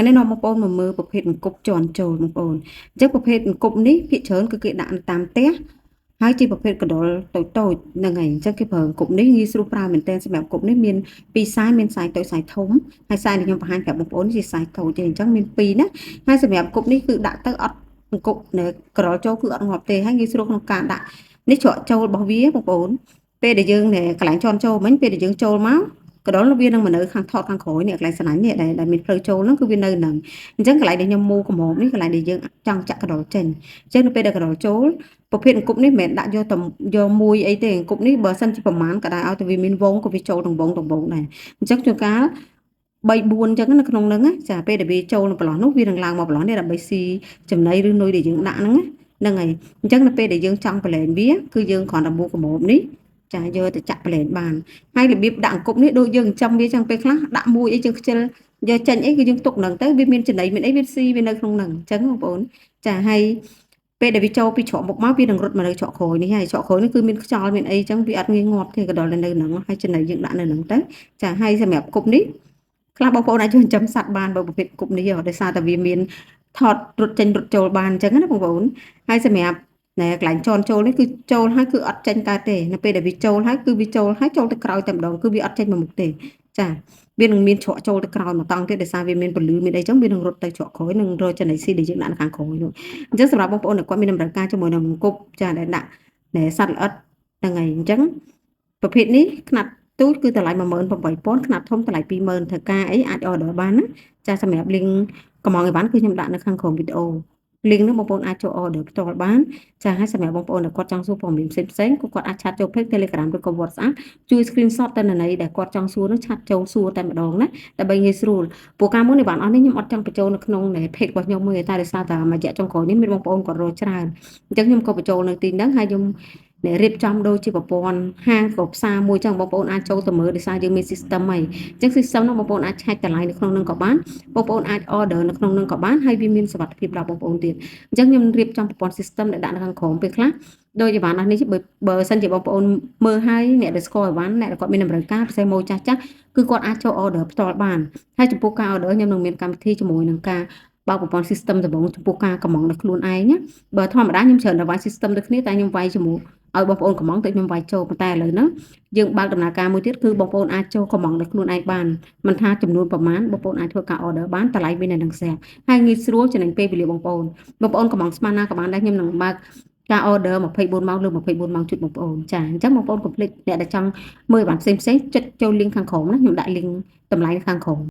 cái này nó một ôn mà mơประเภทกบจอนโจmột ôn chắc ประเภทกบนี้ភាគច្រើនគឺគេដាក់តាមផ្ទះហើយជាប្រភេទកណ្ដុរតូចតូចហ្នឹងហើយអញ្ចឹងគេប្រើគប់នេះងាយស្រួលប្រើមែនទែនសម្រាប់គប់នេះមានពីរខ្សែមានខ្សែតូចខ្សែធំហើយខ្សែដែលខ្ញុំបង្ហាញប្រាប់បងប្អូនជាខ្សែតូចទេអញ្ចឹងមានពីរណាហើយសម្រាប់គប់នេះគឺដាក់ទៅអត់គប់នៅក្រលចូលគឺអត់ងាប់ទេហើយងាយស្រួលក្នុងការដាក់នេះច្រកចូលរបស់វាបងប្អូនពេលដែលយើងកន្លែងជន់ចូលមិញពេលដែលយើងចូលមកកណ្ដុរវានឹងមកនៅខាងថតខាងក្រោយនេះកន្លែងស្នាញ់នេះដែលមានផ្លូវចូលហ្នឹងគឺវានៅហ្នឹងអញ្ចឹងកន្លែងដែលខ្ញុំមូកម្របនេះកន្លែងដែលយើងចង់ចាក់កណ្ដុរចេញអញ្ចឹងនៅពេលដែលកណ្ដុរចូលប្រភេទអង្គប់នេះមិនមែនដាក់យកមួយអីទេអង្គប់នេះបើសិនជាប្រមាណក៏ដែរឲ្យតែវាមានវងក៏វាចូលដងវងដែរអញ្ចឹងជួនកាល3 4អញ្ចឹងនៅក្នុងហ្នឹងចាពេលដែលវាចូលនៅប្រឡោះនោះវានឹងឡើងមកប្រឡោះនេះដើម្បីស៊ីចំណីឬនុយដែលយើងដាក់ហ្នឹងហើយអញ្ចឹងនៅពេលដែលយើងចង់ប្រឡែងវាគឺយើងគ្រាន់តែមូកម្របនេះចាយកទៅចាក់ប្រឡែងបានហើយរបៀបដាក់អង្គប់នេះដូចយើងចិញ្ចឹមវាចឹងពេលខ្លះដាក់មួយអីយើងខ្ជិលយកចេញអីគឺយើងទុកហ្នឹងទៅវាមានចំណីមានអីវាស៊ីវានៅក្នុងហ្នឹងអញ្ចឹងបងប្អូនចាហើយពេលដែលវាចូលពីច្រកមុខមកវានឹងរត់មកនៅច្រកក្រោយនេះហើយច្រកក្រោយនេះគឺមានខ្យល់មានអីចឹងវាអត់ងាយងាប់ទេក៏ដល់នៅហ្នឹងហើយចំណីយើងដាក់នៅហ្នឹងទៅចាហើយសម្រាប់គប់នេះខ្លះបងប្អូនអាចចិញ្ចឹមសត្វបានបើប្រភេទគប់នេះដោយសារតែវាមានថតរត់ចេញរត់ចូលបានអញ្ចឹងណាបងប្អូនហើយសម្រាប់ណែកន្លែងជន់ចូលនេះគឺចូលហើយគឺអត់ចេញកើតទេនៅពេលដែលវាចូលហើយគឺវាចូលហើយចូលទៅក្រោយតែម្ដងគឺវាអត់ចេញមកមុខទេចាវានឹងមានច្រកចូលទៅក្រោយមកតង់ទៀតដោយសារវាមានពលឺមានអីចឹងវានឹងរត់ទៅច្រកក្រោយនឹងរកចំណីស៊ីដែលយើងដាក់នៅខាងក្រោយនោះអញ្ចឹងសម្រាប់បងប្អូនដែលគាត់មានតម្រូវការជាមួយនឹងគប់ចាដែលដាក់ណែសត្វល្អិតហ្នឹងហើយអញ្ចឹងប្រភេទនេះខ្នាតទូចគឺតម្លៃ 18,000 ខ្នាតធំតម្លៃ 20,000 ធ្វើការអីអាច order បានណាចាសម្រាប់ link កំងអីវ៉ាន់គឺខ្ញុំដាក់នៅខាងក្រោមវីដេអូlink នោះបងប្អូនអាចចូល order ផ្ទាល់បានចាហើយសម្រាប់បងប្អូនដែលគាត់ចង់សួរព័ត៌មានផ្សេងៗគាត់អាចឆាតចូល page Telegram ឬក៏ WhatsApp ជួយ screenshot ទៅន័យដែលគាត់ចង់សួរនឹងឆាតចូលសួរតែម្ដងណាដើម្បីងាយស្រួលព្រោះកាលមុននេះបានអស់នេះខ្ញុំអត់ចង់បញ្ចូលនៅក្នុង page របស់ខ្ញុំទេតែដោយសារតែមួយរយៈចុងក្រោយនេះមានបងប្អូនគាត់រកច្រើនអញ្ចឹងខ្ញុំក៏បញ្ចូលនៅទីហ្នឹងហើយខ្ញុំរៀបចំដូចជាប្រព័ន្ធហាងក៏ផ្សារមួយចឹងបងប្អូនអាចចូលទៅមើលដោយសារយើងមាន system ហើយអញ្ចឹង system នោះបងប្អូនអាចឆែកតម្លៃនៅក្នុងនឹងក៏បានបងប្អូនអាច order នៅក្នុងនឹងក៏បានហើយវាមានសុវត្ថិភាពដល់បងប្អូនទៀតអញ្ចឹងខ្ញុំរៀបចំប្រព័ន្ធ system ដែលដាក់នៅខាងក្រោមពេលខ្លះដូចអីវ៉ាន់នេះបើសិនជាបងប្អូនមើលហើយអ្នកដែលស្គាល់អីវ៉ាន់អ្នកដែលគាត់មានតម្រូវការពិសេសម៉ូចាស់គឺគាត់អាចចូល order ផ្ទាល់បានហើយចំពោះការ order ខ្ញុំនឹងមានកម្មវិធីជាមួយនឹងការបើប្រព័ន្ធ system ដំបូងចំពោះការកម្មងដល់ខ្លួនឯងណាបើធម្មតាខ្ញុំច្រើនតែវាយ system ដូចគ្នាតែខ្ញុំវាយជាមួយឲ្យបងប្អូនកម្មងទៅខ្ញុំវាយចូលប៉ុន្តែឥឡូវហ្នឹងយើងបើកដំណើរការមួយទៀតគឺបងប្អូនអាចចូលកម្មងដល់ខ្លួនឯងបានមិនថាចំនួនប្រមាណបងប្អូនអាចធ្វើការ order បានតម្លៃមាននៅនឹងស្រាប់ហើយងាយស្រួលចំណេញពេលវេលាបងប្អូនកម្មងស្មានណាក៏បានដែរខ្ញុំនឹងបើកការ order 24 ម៉ោងលើ24 ម៉ោងជួយបងប្អូនចាអញ្ចឹងបងប្អូនកុំភ្លេចអ្នកដែលចង់មើលបានផ្សេងចុចចូល link ខាងក្រោមណាខ្ញុំដាក់ link តម្លៃខាងក្រោម